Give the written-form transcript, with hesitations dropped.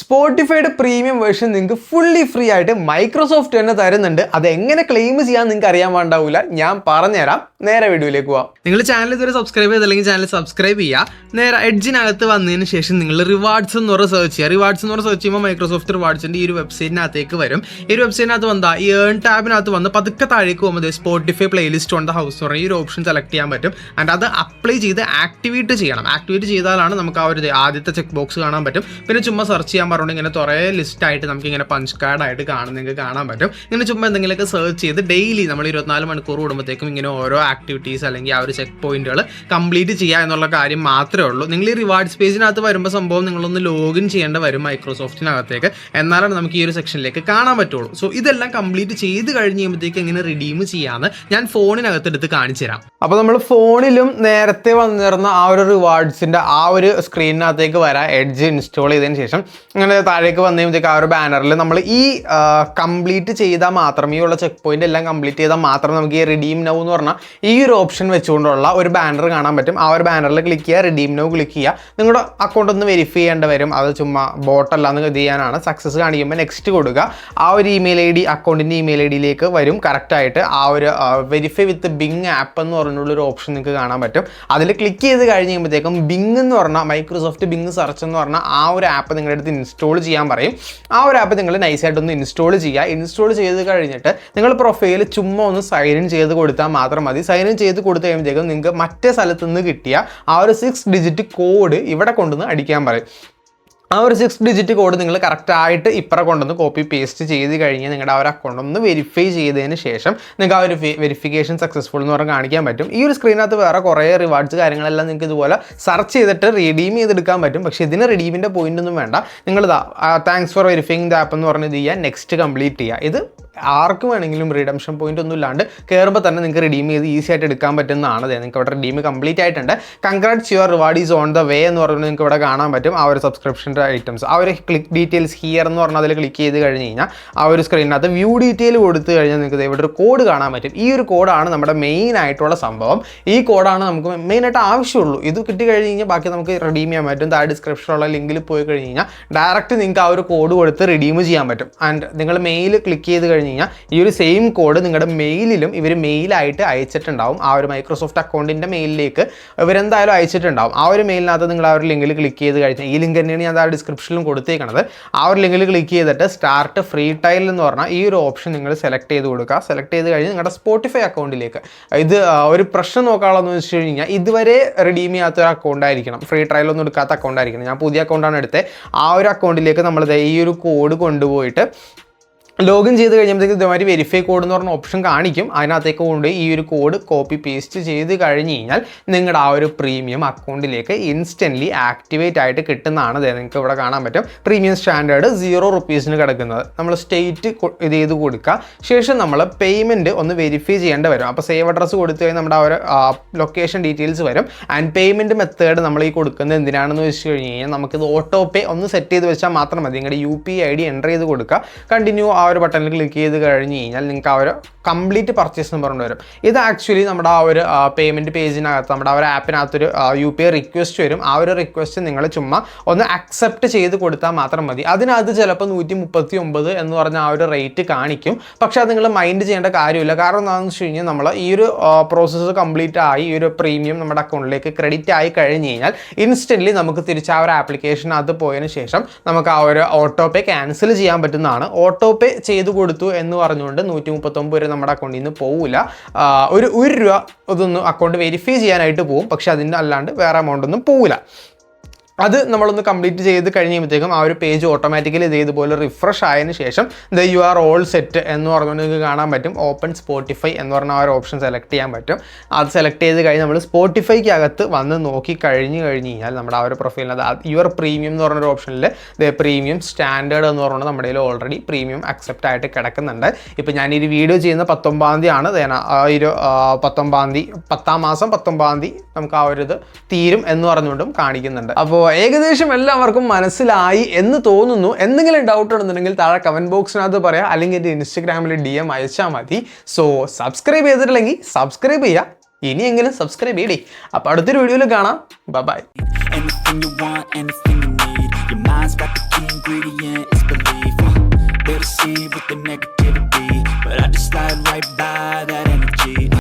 സ്പോട്ടിഫൈയുടെ premium version നിങ്ങൾക്ക് fully free ആയിട്ട് Microsoft തന്നെ തരുന്നുണ്ട്. അത് എങ്ങനെ ക്ലെയിം ചെയ്യാൻ നിങ്ങൾക്ക് അറിയാൻ വേണ്ടാവില്ല, ഞാൻ പറഞ്ഞുതരാം. നേരെ വീഡിയോയിലേക്ക് പോവാം. നിങ്ങൾ ചാനൽ ഇതുവരെ സബ്സ്ക്രൈബ് ചെയ്തില്ലെങ്കിൽ ചാനൽ സബ്സ്ക്രൈബ് ചെയ്യുക. നേരെ എഡ്ജിനകത്ത് വന്നതിന് ശേഷം നിങ്ങൾ റിവാർഡ്സ് എന്ന് പറഞ്ഞ് സെർച്ച് ചെയ്യുക. റിവാർഡ്സ് എന്ന് പറഞ്ഞ് സെർച്ച് ചെയ്യുമ്പോൾ മൈക്രോസോഫ്റ്റ് റിവാർഡ്സിൻ്റെ ഈ ഒരു വെബ്സൈറ്റിനകത്തേക്ക് വരും. ഈ ഒരു വെബ്സൈറ്റിനകത്ത് വന്നാൽ ഈ ഏൺ ടാബിനകത്ത് വന്ന് പതുക്കെ താഴേക്ക് പോകുമ്പോൾ Spotify playlist on the house എന്ന് പറഞ്ഞാൽ ഈ ഒരു ഓപ്ഷൻ സെലക്ട് ചെയ്യാൻ പറ്റും. ആൻഡ് അത് അപ്ലൈ ചെയ്ത് ആക്ടിവേറ്റ് ചെയ്യണം. ആക്ടിവേറ്റ് ചെയ്താലാണ് നമുക്ക് ആ ഒരു ആദ്യത്തെ ചെക്ക് ബോക്സ് കാണാൻ പറ്റും. പിന്നെ ചുമ്മാ സെർച്ച് ചെയ്യാൻ പറഞ്ഞുകൊണ്ട് ഇങ്ങനെ കുറേ ലിസ്റ്റായിട്ട് നമുക്ക് ഇങ്ങനെ പഞ്ച് കാർഡായിട്ട് നിങ്ങൾക്ക് കാണാൻ പറ്റും. ഇങ്ങനെ ചുമ്മാ എന്തെങ്കിലുമൊക്കെ സെർച്ച് ചെയ്ത് ഡെയിലി നമ്മൾ 24 മണിക്കൂർ കൂടുമ്പോഴത്തേക്കും ഇങ്ങനെ ഓരോ ആക്ടിവിറ്റീസ് അല്ലെങ്കിൽ ആ ഒരു ചെക്ക് പോയിന്റുകൾ കംപ്ലീറ്റ് ചെയ്യുക എന്നുള്ള കാര്യം മാത്രമേ ഉള്ളൂ. നിങ്ങൾ ഈ റിവാർഡ്സ് പേജിനകത്ത് വരുമ്പോൾ സംഭവം നിങ്ങളൊന്ന് ലോഗിൻ ചെയ്യേണ്ട വരും മൈക്രോസോഫ്റ്റിനകത്തേക്ക്. എന്നാലാണ് നമുക്ക് ഈ ഒരു സെക്ഷനിലേക്ക് കാണാൻ പറ്റുള്ളൂ. സോ ഇതെല്ലാം കംപ്ലീറ്റ് ചെയ്ത് കഴിഞ്ഞ് കഴിയുമ്പോഴത്തേക്ക് എങ്ങനെ റിഡീം ചെയ്യാമെന്ന് ഞാൻ ഫോണിനകത്ത് എടുത്ത് കാണിച്ചു തരാം. അപ്പോൾ നമ്മൾ ഫോണിലും നേരത്തെ വന്നിരുന്ന ആ ഒരു റിവാർഡ്സിൻ്റെ ആ ഒരു സ്ക്രീനിനകത്തേക്ക് വരാം. എഡ്ജ് ഇൻസ്റ്റാൾ ചെയ്തതിന് ശേഷം അങ്ങനെ താഴേക്ക് വന്നു കഴിയുമ്പോഴത്തേക്ക് ആ ഒരു ബാനറിൽ നമ്മൾ ഈ കംപ്ലീറ്റ് ചെയ്താൽ മാത്രം, ഈ ഉള്ള ചെക്ക് പോയിന്റ് എല്ലാം കംപ്ലീറ്റ് ചെയ്താൽ മാത്രം നമുക്ക് ഈ റിഡീം നൗ എന്ന് പറഞ്ഞാൽ ഈ ഒരു ഓപ്ഷൻ വെച്ചുകൊണ്ടുള്ള ഒരു ബാനർ കാണാൻ പറ്റും. ആ ഒരു ബാനറിൽ ക്ലിക്ക് ചെയ്യുക, റിഡീം നൗ ക്ലിക്ക് ചെയ്യുക. നിങ്ങളുടെ അക്കൗണ്ട് ഒന്ന് വെരിഫൈ ചെയ്യേണ്ടി വരും. അത് ചുമ്മാ ബോട്ടല്ലാന്ന് ഇത് ചെയ്യാനാണ്. സക്സസ് കാണിക്കുമ്പോൾ നെക്സ്റ്റ് കൊടുക്കുക. ആ ഒരു ഇമെയിൽ ഐ ഡി, അക്കൗണ്ടിൻ്റെ ഇമെയിൽ ഐ ഡിയിലേക്ക് വരും കറക്റ്റായിട്ട്. ആ ഒരു വെരിഫൈ വിത്ത് ബിങ് ആപ്പ് എന്ന് പറഞ്ഞുള്ളൊരു ഓപ്ഷൻ നിങ്ങൾക്ക് കാണാൻ പറ്റും. അതിൽ ക്ലിക്ക് ചെയ്ത് കഴിഞ്ഞ് കഴിയുമ്പോഴത്തേക്കും ബിങ് എന്ന് പറഞ്ഞാൽ മൈക്രോസോഫ്റ്റ് ബിങ് സെർച്ച് എന്ന് പറഞ്ഞാൽ ആ ഒരു ആപ്പ് നിങ്ങളുടെ അടുത്ത് ഇൻസ്റ്റാൾ ചെയ്യാൻ പറയും. ആ ഒരു ആപ്പ് നിങ്ങൾ നൈസായിട്ടൊന്ന് ഇൻസ്റ്റാൾ ചെയ്യുക. ഇൻസ്റ്റാൾ ചെയ്ത് കഴിഞ്ഞിട്ട് നിങ്ങൾ പ്രൊഫൈൽ ചുമ്മാ ഒന്ന് സൈൻ ഇൻ ചെയ്ത് കൊടുത്താൽ മാത്രം മതി. സൈൻ ഇൻ ചെയ്ത് കൊടുത്തു കഴിയുമ്പോഴത്തേക്കും നിങ്ങൾക്ക് മറ്റേ സ്ഥലത്ത് നിന്ന് കിട്ടിയ ആ ഒരു 6 ഡിജിറ്റ് കോഡ് ഇവിടെ കൊണ്ടുവന്ന് അടിക്കാൻ പറയും. ആ ഒരു 6 ഡിജിറ്റ് കോഡ് നിങ്ങൾ കറക്റ്റായിട്ട് ഇപ്പറ കൊണ്ടുവന്ന് കോപ്പി പേസ്റ്റ് ചെയ്ത് കഴിഞ്ഞാൽ നിങ്ങളുടെ ആ ഒരു അക്കൗണ്ട് ഒന്ന് വെരിഫൈ ചെയ്തതിന് ശേഷം നിങ്ങൾക്ക് ആ ഒരു വെരിഫിക്കേഷൻ സക്സസ്ഫുൾ എന്ന് പറഞ്ഞ് കാണിക്കാൻ പറ്റും. ഈ ഒരു സ്ക്രീനകത്ത് വേറെ കുറേ റിവാർഡ്സ് കാര്യങ്ങളെല്ലാം നിങ്ങൾക്ക് ഇതുപോലെ സെർച്ച് ചെയ്തിട്ട് റിഡീം ചെയ്തെടുക്കാൻ പറ്റും. പക്ഷേ ഇതിന് റിഡീമിൻ്റെ പോയിന്റ് ഒന്നും വേണ്ട. നിങ്ങളിതാ thanks for verifying the app എന്ന് പറഞ്ഞ് ഇത് ചെയ്യുക, നെക്സ്റ്റ് കംപ്ലീറ്റ് ചെയ്യുക. ഇത് ആർക്ക് വേണമെങ്കിലും റിഡംഷൻ പോയിന്റ് ഒന്നും ഇല്ലാണ്ട് കയറുമ്പോൾ തന്നെ നിങ്ങൾക്ക് റിഡീം ചെയ്ത് ഈസി ആയിട്ട് എടുക്കാൻ പറ്റുന്നതാണ്. നിങ്ങൾക്ക് ഇവിടെ റിഡീം കംപ്ലീറ്റ് ആയിട്ടുണ്ട്. Congrats your reward is on the way എന്ന് പറഞ്ഞാൽ നിങ്ങൾക്ക് ഇവിടെ കാണാൻ പറ്റും ആ ഒരു സബ്സ്ക്രിപ്ഷൻ്റെ ഐറ്റംസ്. ആ ഒരു ക്ലിക്ക് ഡീറ്റെയിൽസ് ഹിയർ എന്ന് പറഞ്ഞാൽ അതിൽ ക്ലിക്ക് ചെയ്ത് കഴിഞ്ഞ് കഴിഞ്ഞാൽ ആ ഒരു സ്ക്രീനിനകത്ത് വ്യൂ ഡീറ്റെയിൽ കൊടുത്തു കഴിഞ്ഞാൽ നിങ്ങൾക്ക് ഇവിടെ ഒരു കോഡ് കാണാൻ പറ്റും. ഈ ഒരു കോഡാണ് നമ്മുടെ മെയിൻ ആയിട്ടുള്ള സംഭവം. ഈ കോഡാണ് നമുക്ക് മെയിനായിട്ട് ആവശ്യമുള്ളൂ. ഇത് കിട്ടി കഴിഞ്ഞ് കഴിഞ്ഞാൽ ബാക്കി നമുക്ക് റിഡീം ചെയ്യാൻ പറ്റും. താഴെ ഡിസ്ക്രിപ്ഷനുള്ള ലിങ്കിൽ പോയി കഴിഞ്ഞ് കഴിഞ്ഞാൽ ഡയറക്റ്റ് നിങ്ങൾക്ക് ആ ഒരു കോഡ് കൊടുത്ത് റിഡീം ചെയ്യാൻ പറ്റും. ആൻഡ് നിങ്ങൾ മെയിൽ ക്ലിക്ക് ചെയ്ത് കഴിഞ്ഞ് കഴിഞ്ഞാൽ ഈ ഒരു സെയിം കോഡ് നിങ്ങളുടെ മെയിലിലും ഇവർ മെയിലായിട്ട് അയച്ചിട്ടുണ്ടാവും. ആ ഒരു മൈക്രോസോഫ്റ്റ് അക്കൗണ്ടിൻ്റെ മെയിലിലേക്ക് ഇവരെന്തായാലും അയച്ചിട്ടുണ്ടാവും. ആ ഒരു മെയിലിനകത്ത് നിങ്ങൾ ആ ഒരു ലിങ്കിൽ ക്ലിക്ക് ചെയ്ത് കഴിഞ്ഞാൽ, ഈ ലിങ്ക് തന്നെയാണ് ഞാൻ ആ ഡിസ്ക്രിപ്ഷനിലും കൊടുത്തേക്കണത്. ആ ഒരു ലിങ്കിൽ ക്ലിക്ക് ചെയ്തിട്ട് സ്റ്റാർട്ട് ഫ്രീ ട്രയൽ എന്ന് പറഞ്ഞാൽ ഈ ഒരു ഓപ്ഷൻ നിങ്ങൾ സെലക്ട് ചെയ്ത് കൊടുക്കുക. സെലക്ട് ചെയ്ത് കഴിഞ്ഞ് നിങ്ങളുടെ സ്പോട്ടിഫൈ അക്കൗണ്ടിലേക്ക് ഇത് ഒരു പ്രശ്നം നോക്കാനുള്ളതെന്ന് വെച്ച് കഴിഞ്ഞാൽ ഇതുവരെ റിഡീം ചെയ്യാത്ത ഒരു അക്കൗണ്ട് ആയിരിക്കണം, ഫ്രീ ട്രയൽ ഒന്നും എടുക്കാത്ത അക്കൗണ്ട് ആയിരിക്കണം. ഞാൻ പുതിയ അക്കൗണ്ടാണ് എടുത്തത്. ആ ഒരു അക്കൗണ്ടിലേക്ക് നമ്മൾ ഈ ഒരു കോഡ് കൊണ്ടുപോയിട്ട് ലോഗിൻ ചെയ്ത് കഴിയുമ്പോഴത്തേക്ക് ഇതുമാതിരി വെരിഫൈ കോഡ് എന്ന് പറഞ്ഞ ഓപ്ഷൻ കാണിക്കും. അതിനകത്തേക്ക് കൊണ്ടുപോയി ഈ ഒരു കോഡ് കോപ്പി പേസ്റ്റ് ചെയ്ത് കഴിഞ്ഞ് കഴിഞ്ഞാൽ നിങ്ങളുടെ ആ ഒരു പ്രീമിയം അക്കൗണ്ടിലേക്ക് ഇൻസ്റ്റൻ്റ്ലി ആക്ടിവേറ്റ് ആയിട്ട് കിട്ടുന്നതാണ്. നിങ്ങൾക്ക് ഇവിടെ കാണാൻ പറ്റും പ്രീമിയം സ്റ്റാൻഡേർഡ് 0 റുപ്പീസിന് കിടക്കുന്നത്. നമ്മൾ സ്റ്റേറ്റ് ഇത് ചെയ്ത് കൊടുക്കുക. ശേഷം നമ്മൾ പേയ്മെൻറ്റ് ഒന്ന് വെരിഫൈ ചെയ്യേണ്ടി വരും. അപ്പോൾ സേവ് അഡ്രസ്സ് കൊടുത്തു കഴിഞ്ഞാൽ നമ്മുടെ ആ ഒരു ലൊക്കേഷൻ ഡീറ്റെയിൽസ് വരും. ആൻഡ് പേയ്മെൻറ്റ് മെത്തേഡ് നമ്മൾ ഈ കൊടുക്കുന്നത് എന്തിനാണെന്ന് വെച്ച് കഴിഞ്ഞ് കഴിഞ്ഞാൽ നമുക്കിത് ഓട്ടോ പേ ഒന്ന് സെറ്റ് ചെയ്ത് വെച്ചാൽ മാത്രം മതി. നിങ്ങളുടെ UPI ID എൻ്റർ ചെയ്ത് കൊടുക്കുക. കണ്ടിന്യൂ ആ ഒരു ബട്ടണിൽ ക്ലിക്ക് ചെയ്ത് കഴിഞ്ഞ് കഴിഞ്ഞാൽ നിങ്ങൾക്ക് ആ ഒരു കംപ്ലീറ്റ് പർച്ചേസ് എന്ന് പറഞ്ഞു വരും. ഇത് ആക്ച്വലി നമ്മുടെ ആ ഒരു പേയ്മെൻറ്റ് പേജിനകത്ത് നമ്മുടെ ആ ഒരു ആപ്പിനകത്തൊരു UPI റിക്വസ്റ്റ് വരും. ആ ഒരു റിക്വസ്റ്റ് നിങ്ങൾ ചുമ്മാ ഒന്ന് അക്സെപ്റ്റ് ചെയ്ത് കൊടുത്താൽ മാത്രം മതി. അതിനകത്ത് ചിലപ്പോൾ 139 എന്ന് പറഞ്ഞ ആ ഒരു റേറ്റ് കാണിക്കും. പക്ഷേ അത് നിങ്ങൾ മൈൻഡ് ചെയ്യേണ്ട കാര്യമില്ല. കാരണം എന്താണെന്ന് വെച്ച് കഴിഞ്ഞാൽ നമ്മൾ ഈ ഒരു പ്രോസസ്സ് കംപ്ലീറ്റ് ആയി ഈ ഒരു പ്രീമിയം നമ്മുടെ അക്കൗണ്ടിലേക്ക് ക്രെഡിറ്റ് ആയി കഴിഞ്ഞ് കഴിഞ്ഞാൽ ഇൻസ്റ്റൻ്റ്ലി നമുക്ക് തിരിച്ച് ആ ഒരു ആപ്ലിക്കേഷൻ അത് പോയതിന് ശേഷം നമുക്ക് ആ ഒരു ഓട്ടോ പേ ക്യാൻസൽ ചെയ്യാൻ പറ്റുന്നതാണ്. ഓട്ടോ പേ ചെയ്ത് കൊടുത്തു എന്ന് പറഞ്ഞുകൊണ്ട് 139 രൂപ നമ്മുടെ അക്കൗണ്ടിൽ നിന്ന് പോവില്ല. ഒരു രൂപ അതൊന്ന് അക്കൗണ്ട് വെരിഫൈ ചെയ്യാനായിട്ട് പോകും. പക്ഷെ അതിൻ്റെ അല്ലാണ്ട് വേറെ എമൗണ്ട് ഒന്നും പോവില്ല. അത് നമ്മളൊന്ന് കംപ്ലീറ്റ് ചെയ്ത് കഴിയുമ്പോഴത്തേക്കും ആ ഒരു പേജ് ഓട്ടോമാറ്റിക്കലി ഇതേപോലെ റിഫ്രഷ് ആയതിനു ശേഷം യു ആർ ഓൾ സെറ്റ് എന്ന് പറഞ്ഞുകൊണ്ട് നിങ്ങൾക്ക് കാണാൻ പറ്റും. ഓപ്പൺ സ്പോട്ടിഫൈ എന്ന് പറഞ്ഞ ആ ഒരു ഓപ്ഷൻ സെലക്ട് ചെയ്യാൻ പറ്റും. അത് സെലക്ട് ചെയ്ത് കഴിഞ്ഞ് നമ്മൾ സ്പോട്ടിഫൈക്ക് അകത്ത് വന്ന് നോക്കി കഴിഞ്ഞ് കഴിഞ്ഞാൽ നമ്മുടെ ആ ഒരു പ്രൊഫൈലിനകത്ത് യുവർ പ്രീമിയം എന്ന് പറഞ്ഞൊരു ഓപ്ഷനിൽ പ്രീമിയം സ്റ്റാൻഡേർഡ് എന്ന് പറഞ്ഞാൽ നമ്മുടെ കയ്യിൽ ഓൾറെഡി പ്രീമിയം അക്സെപ്റ്റ് ആയിട്ട് കിടക്കുന്നുണ്ട്. ഇപ്പോൾ ഞാനൊരു വീഡിയോ ചെയ്യുന്ന 19-ാം തീയതി ആണ്. ആ ഒരു 19-ാം തീയതി 10-ാം മാസം 19-ാം തീയതി നമുക്ക് ആ ഒരു ഇത് തീരും എന്ന് പറഞ്ഞുകൊണ്ടും കാണിക്കുന്നുണ്ട്. അപ്പോൾ ഏകദേശം എല്ലാവർക്കും മനസ്സിലായി എന്ന് തോന്നുന്നു. എന്തെങ്കിലും ഡൗട്ട് ഉണ്ടെന്നുണ്ടെങ്കിൽ താഴെ കമൻറ്റ് ബോക്സിനകത്ത് പറയാം, അല്ലെങ്കിൽ എൻ്റെ ഇൻസ്റ്റഗ്രാമിൽ DM അയച്ചാൽ മതി. സോ സബ്സ്ക്രൈബ് ചെയ്തിട്ടില്ലെങ്കിൽ സബ്സ്ക്രൈബ് ചെയ്യുക. ഇനിയെങ്കിലും സബ്സ്ക്രൈബ് ചെയ്യേ. അപ്പോൾ അടുത്തൊരു വീഡിയോയിൽ കാണാം. By. ingredient is belief. They'll deceive with the negativity, but I just slide right by